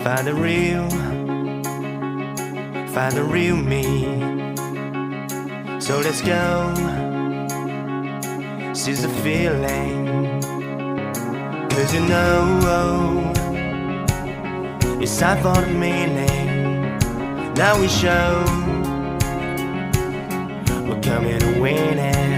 Find the real me. So let's go, seize the feeling. 'Cause you know it's time for the meaning. Now we show we're coming to win it.